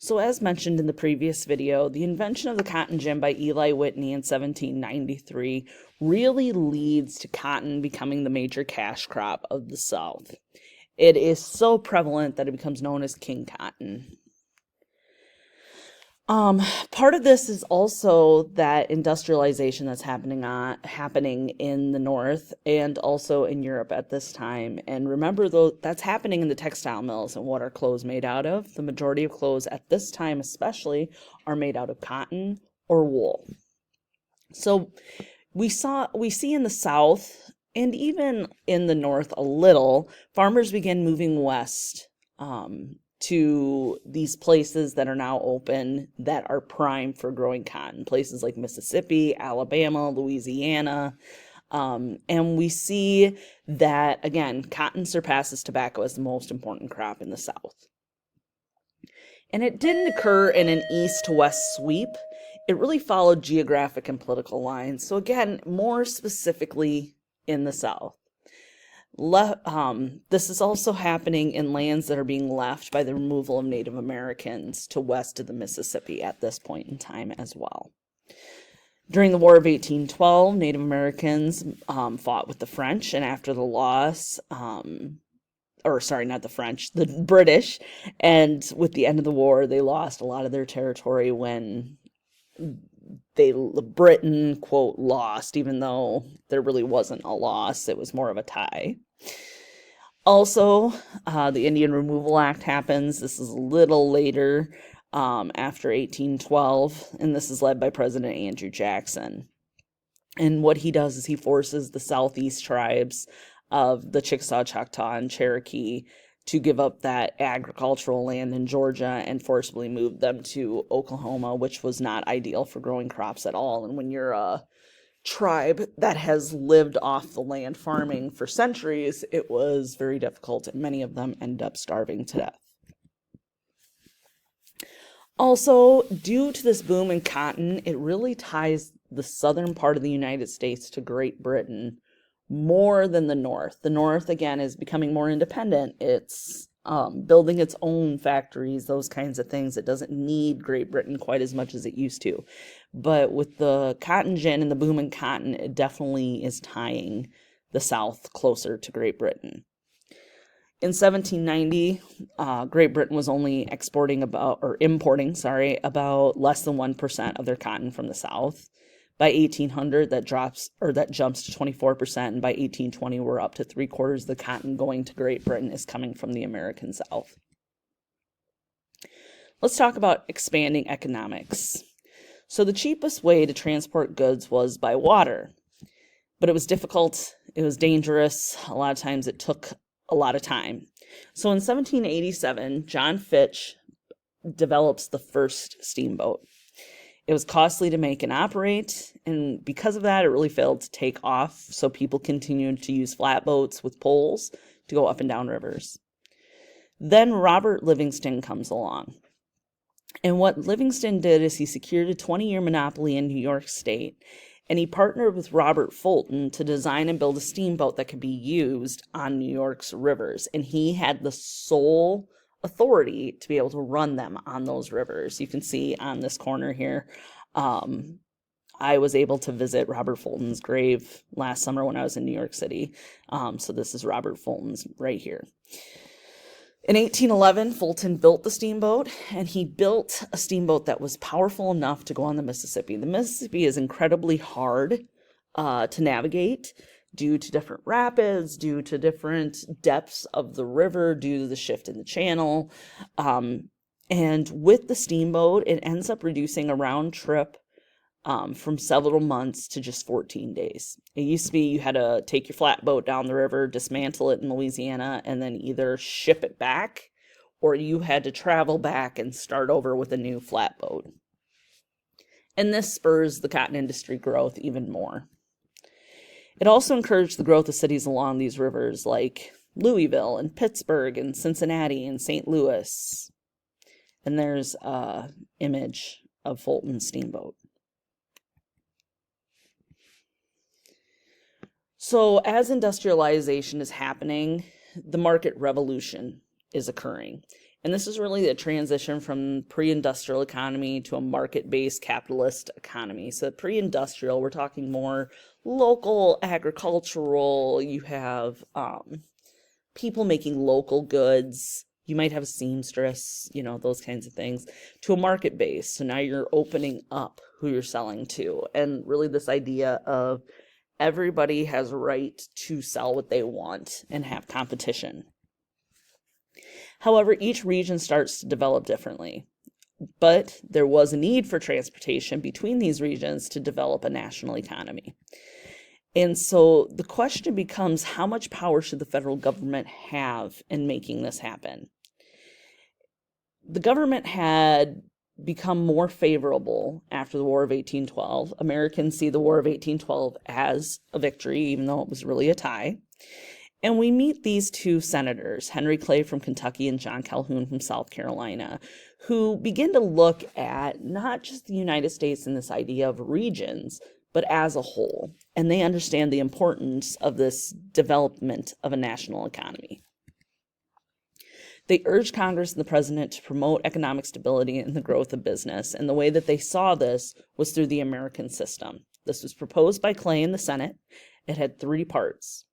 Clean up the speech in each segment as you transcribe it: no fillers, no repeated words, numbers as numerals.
So as mentioned in the previous video, the invention of the cotton gin by Eli Whitney in 1793 really leads to cotton becoming the major cash crop of the South. It is so prevalent that it becomes known as king cotton. Part of this is also that industrialization that's happening in the North and also in Europe at this time. And remember, though, that's happening in the textile mills. And what are clothes made out of? The majority of clothes at this time, especially, are made out of cotton or wool. So we see in the South and even in the North a little, farmers begin moving west. To these places that are now open that are prime for growing cotton, places like Mississippi, Alabama, Louisiana. And we see that, again, cotton surpasses tobacco as the most important crop in the South. And it didn't occur in an east to west sweep. It really followed geographic and lines. So again, more specifically in the South. This is also happening in lands that are being left by the removal of Native Americans to west of the Mississippi at this point in time as well. During the War of 1812, Native Americans fought with the French, and after the loss, the British, and with the end of the war, they lost a lot of their territory when Britain, quote, lost, even though there really wasn't a loss. It was more of a tie. Also, the Indian Removal Act happens. This is a little later, after 1812, and this is led by President Andrew Jackson. And what he does is he forces the Southeast tribes of the Chickasaw, Choctaw, and Cherokee to give up that agricultural land in Georgia and forcibly move them to Oklahoma, which was not ideal for growing crops at all. And when you're a tribe that has lived off the land farming for centuries, it was very difficult, and many of them end up starving to death. Also, due to this boom in cotton, it really ties the southern part of the United States to Great Britain more than the North. The North, again, is becoming more independent. It's building its own factories, those kinds of things. It doesn't need Great Britain quite as much as it used to. But with the cotton gin and the boom in cotton, it definitely is tying the South closer to Great Britain. In 1790, Great Britain was only importing about less than 1% of their cotton from the South. By 1800, that jumps to 24%, and by 1820, we're up to 3/4 of the cotton going to Great Britain is coming from the American South. Let's talk about expanding economics. So the cheapest way to transport goods was by water, but it was difficult, it was dangerous, a lot of times it took a lot of time. So in 1787, John Fitch develops the first steamboat. It was costly to make and operate, and because of that, it really failed to take off, so people continued to use flatboats with poles to go up and down rivers. Then Robert Livingston comes along. And what Livingston did is he secured a 20-year monopoly in New York State, and he partnered with Robert Fulton to design and build a steamboat that could be used on New York's rivers. And he had the sole authority to be able to run them on those rivers. You can see on this corner here, I was able to visit Robert Fulton's grave last summer when I was in New York City. So this is Robert Fulton's right here. In 1811, Fulton built the steamboat, and he built a steamboat that was powerful enough to go on the Mississippi. The Mississippi is incredibly hard to navigate due to different rapids, due to different depths of the river, due to the shift in the channel. And with the steamboat, it ends up reducing a round trip from several months to just 14 days. It used to be you had to take your flatboat down the river, dismantle it in Louisiana, and then either ship it back, or you had to travel back and start over with a new flatboat. And this spurs the cotton industry growth even more. It also encouraged the growth of cities along these rivers like Louisville and Pittsburgh and Cincinnati and St. Louis. And there's an image of Fulton's steamboat. So as industrialization is happening, the market revolution is occurring. And this is really a transition from pre-industrial economy to a market-based capitalist economy. So pre-industrial, we're talking more local agricultural. You have people making local goods. You might have a seamstress, those kinds of things, to a market base. So now you're opening up who you're selling to. And really this idea of everybody has a right to sell what they want and have competition. However, each region starts to develop differently. But there was a need for transportation between these regions to develop a national economy. And so the question becomes, how much power should the federal government have in making this happen? The government had become more favorable after the War of 1812. Americans see the War of 1812 as a victory, even though it was really a tie. And we meet these two senators, Henry Clay from Kentucky and John Calhoun from South Carolina, who begin to look at not just the United States and this idea of regions, but as a whole. And they understand the importance of this development of a national economy. They urged Congress and the president to promote economic stability and the growth of business. And the way that they saw this was through the American system. This was proposed by Clay in the Senate. It had 3 parts.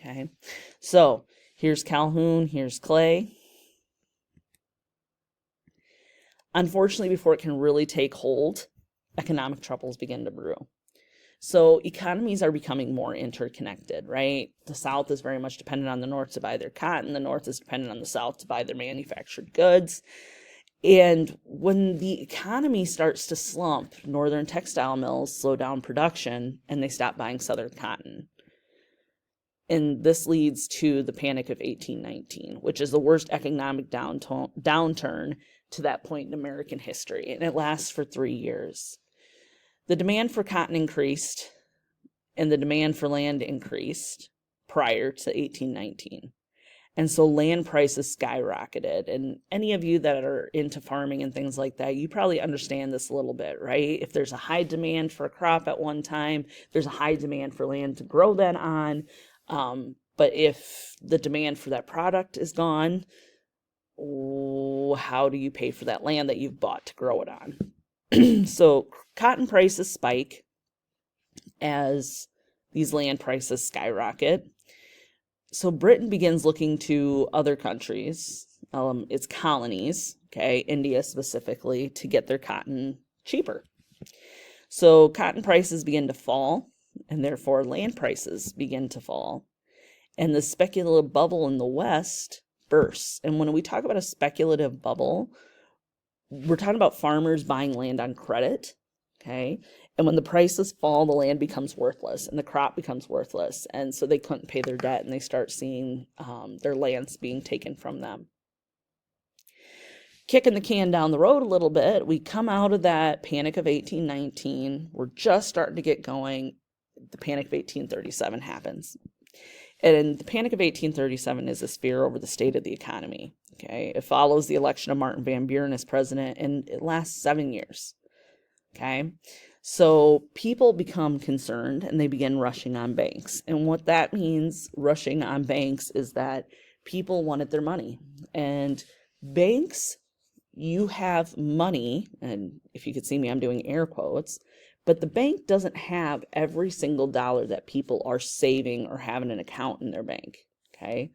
Okay, so here's Calhoun, here's Clay. Unfortunately, before it can really take hold, economic troubles begin to brew. So economies are becoming more interconnected, right? The South is very much dependent on the North to buy their cotton. The North is dependent on the South to buy their manufactured goods. And when the economy starts to slump, Northern textile mills slow down production and they stop buying Southern cotton. And this leads to the Panic of 1819, which is the worst economic downturn to that point in American history. And it lasts for 3 years. The demand for cotton increased and the demand for land increased prior to 1819. And so land prices skyrocketed. And any of you that are into farming and things like that, you probably understand this a little bit, right? If there's a high demand for a crop at one time, there's a high demand for land to grow that on. But if the demand for that product is gone, how do you pay for that land that you've bought to grow it on? So cotton prices spike as these land prices skyrocket. So Britain begins looking to other countries, its colonies, okay, India specifically, to get their cotton cheaper. So cotton prices begin to fall, and therefore land prices begin to fall. And the speculative bubble in the West bursts. And when we talk about a speculative bubble, we're talking about farmers buying land on credit, okay? And when the prices fall, the land becomes worthless and the crop becomes worthless. And so they couldn't pay their debt and they start seeing their lands being taken from them. Kicking the can down the road a little bit, we come out of that Panic of 1819. We're just starting to get going. The Panic of 1837 happens. And the Panic of 1837 is this fear over the state of the economy. Okay, it follows the election of Martin Van Buren as president, and it lasts 7 years. Okay, so people become concerned and they begin rushing on banks. And what that means, rushing on banks, is that people wanted their money. And banks, you have money, and if you could see me, I'm doing air quotes, but the bank doesn't have every single dollar that people are saving or having an account in their bank. Okay,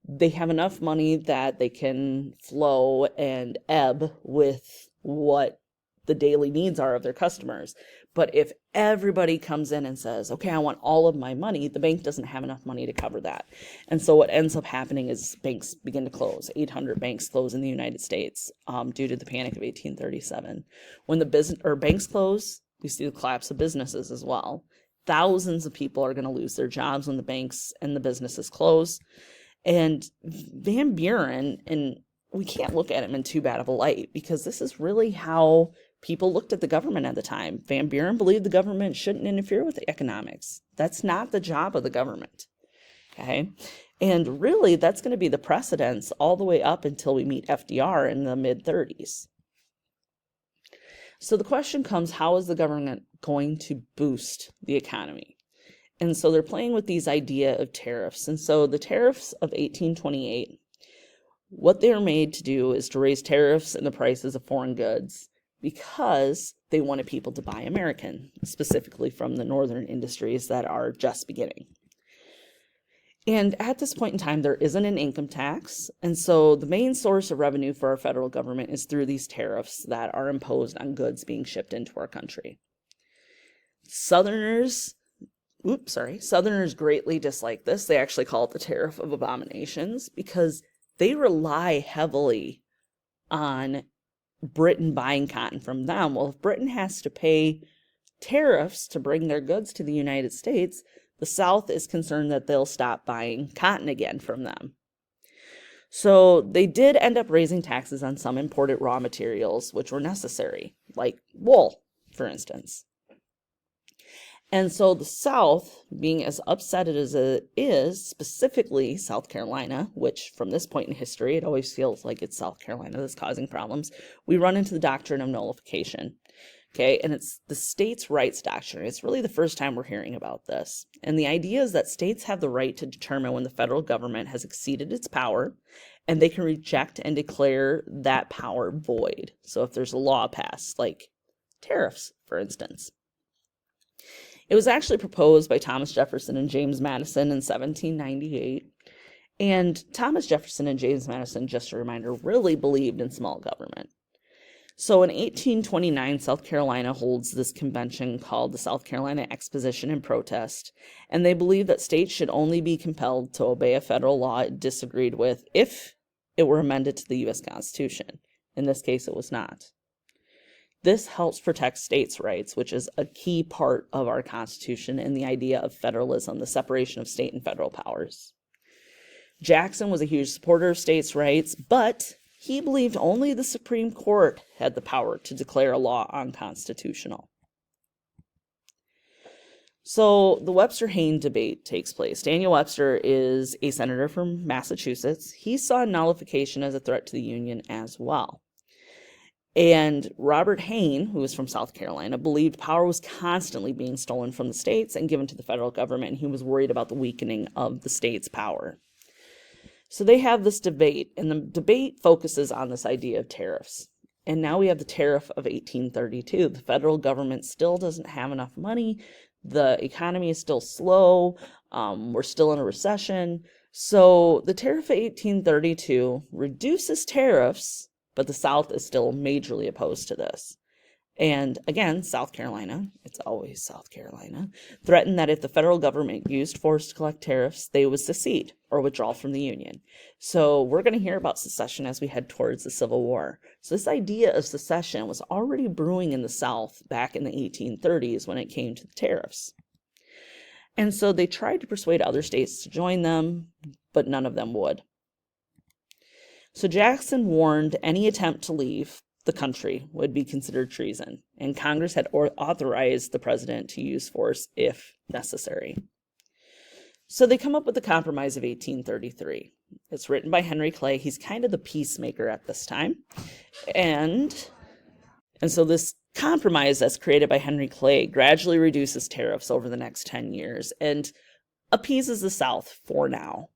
they have enough money that they can flow and ebb with what the daily needs are of their customers. But if everybody comes in and says, okay, I want all of my money, the bank doesn't have enough money to cover that. And so what ends up happening is banks begin to close. 800 banks close in the United States due to the Panic of 1837. When the banks close, we see the collapse of businesses as well. Thousands of people are going to lose their jobs when the banks and the businesses close. And Van Buren, and we can't look at him in too bad of a light because this is really how people looked at the government at the time. Van Buren believed the government shouldn't interfere with the economics. That's not the job of the government. Okay. And really, that's going to be the precedence all the way up until we meet FDR in the mid-30s. So the question comes, how is the government going to boost the economy? And so they're playing with these idea of tariffs. And so the tariffs of 1828 What they were made to do is to raise tariffs and the prices of foreign goods because they wanted people to buy American, specifically from the northern industries that are just beginning. And at this point in time, there isn't an income tax. And so the main source of revenue for our federal government is through these tariffs that are imposed on goods being shipped into our country. Southerners greatly dislike this. They actually call it the tariff of abominations because they rely heavily on Britain buying cotton from them. Well, if Britain has to pay tariffs to bring their goods to the United States, the South is concerned that they'll stop buying cotton again from them. So they did end up raising taxes on some imported raw materials, which were necessary, like wool, for instance. And so the South, being as upset as it is, specifically South Carolina, which from this point in history, it always feels like it's South Carolina that's causing problems, we run into the doctrine of nullification. Okay, and it's the states' rights doctrine. It's really the first time we're hearing about this. And the idea is that states have the right to determine when the federal government has exceeded its power, and they can reject and declare that power void. So if there's a law passed, like tariffs, for instance. It was actually proposed by Thomas Jefferson and James Madison in 1798. And Thomas Jefferson and James Madison, just a reminder, really believed in small government. So in 1829, South Carolina holds this convention called the South Carolina Exposition and Protest, and they believed that states should only be compelled to obey a federal law it disagreed with if it were amended to the U.S. Constitution. In this case, it was not. This helps protect states' rights, which is a key part of our Constitution and the idea of federalism, the separation of state and federal powers. Jackson was a huge supporter of states' rights, but he believed only the Supreme Court had the power to declare a law unconstitutional. So the Webster-Hayne debate takes place. Daniel Webster is a senator from Massachusetts. He saw nullification as a threat to the Union as well. And Robert Hayne, who was from South Carolina, believed power was constantly being stolen from the states and given to the federal government, and he was worried about the weakening of the states' power. So they have this debate, and the debate focuses on this idea of tariffs. And now we have the tariff of 1832. The federal government still doesn't have enough money. The economy is still slow. We're still in a recession. So the tariff of 1832 reduces tariffs, but the South is still majorly opposed to this. And again, South Carolina, it's always South Carolina, threatened that if the federal government used force to collect tariffs, they would secede or withdraw from the Union. So we're going to hear about secession as we head towards the Civil War. So this idea of secession was already brewing in the South back in the 1830s when it came to the tariffs. And so they tried to persuade other states to join them, but none of them would. So Jackson warned any attempt to leave the country would be considered treason, and Congress had authorized the president to use force if necessary. So they come up with the Compromise of 1833. It's written by Henry Clay. He's kind of the peacemaker at this time. And so this compromise that's created by Henry Clay gradually reduces tariffs over the next 10 years and appeases the South for now.